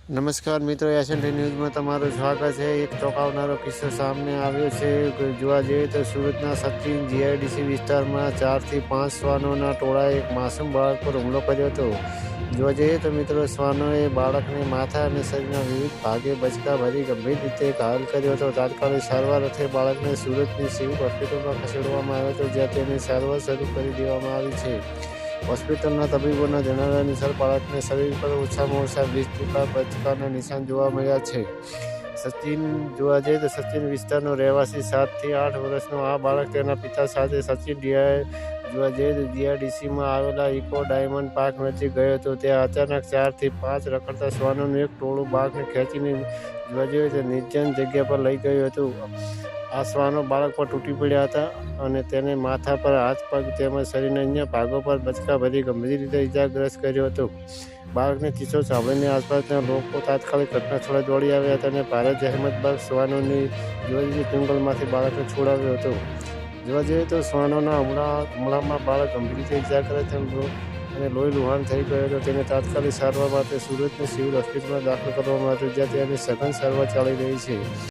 નમસ્કાર મિત્રો, એશિયન ન્યૂઝમાં તમારું સ્વાગત છે। એક ચોંકાવનારો કિસ્સો સામે આવ્યો છે। જોવા જઈએ તો સુરતના સચિન જીઆઈડીસી વિસ્તારમાં 4 થી 5 શ્વાનોના ટોળાએ એક માસૂમ બાળક પર હુમલો કર્યો હતો। જોવા જઈએ તો મિત્રો, શ્વાનોએ બાળકને માથા અને શરીરના વિવિધ ભાગે બચકા ભરી ગંભીર રીતે ઘાયલ કર્યો હતો। તાત્કાલિક સારવાર અર્થે બાળકને સુરતની સિવિલ હોસ્પિટલમાં ખસેડવામાં આવ્યો હતો, જ્યાં તેની સારવાર શરૂ કરી દેવામાં આવી છે। હોસ્પિટલના તબીબોના જણાવ્યા અનુસાર બાળકના શરીર પર ઓછામાં ઓછા 20 જેટલા બચકાના નિશાન જોવા મળ્યા છે। જોવા જઈએ તો સચિન વિસ્તારનો રહેવાસી 7 થી 8 વર્ષનો આ બાળક તેના પિતા સાથે જોવા જઈએ તો જીઆઈડીસીમાં આવેલા ઇકો ડાયમંડ પાર્ક નજીક ગયો હતો। ત્યાં અચાનક 4 થી 5 રખડતા શ્વાનોનું એક ટોળું બાળકને ખેંચીને જોવા જઈએ તો નિર્જન જગ્યા પર લઈ ગયું હતું। આ શ્વાનો બાળક પર તૂટી પડ્યા હતા અને તેને માથા પર, હાથ, પગ તેમજ શરીરના અન્ય ભાગો પર બચકા ભરી ગંભીર રીતે ઇજાગ્રસ્ત કર્યો હતો। બાળકને કિસ્સો સાંભળીને આસપાસના લોકો તાત્કાલિક ઘટના સ્થળે દોડી આવ્યા હતા અને ભારે જહેમત બાદ શ્વાનોની જંગલમાંથી બાળકને છોડાવ્યો હતો। જોવા જઈએ તો શ્વાનોના હુમલામાં બાળક ગંભીર રીતે ઇજાગ્રસ્ત અને લોહી લુહાણ થઈ ગયો હતો। તેને તાત્કાલિક સારવાર માટે સુરતની સિવિલ હોસ્પિટલમાં દાખલ કરવામાં આવ્યો, જ્યાં તેની સઘન સારવાર ચાલી રહી છે।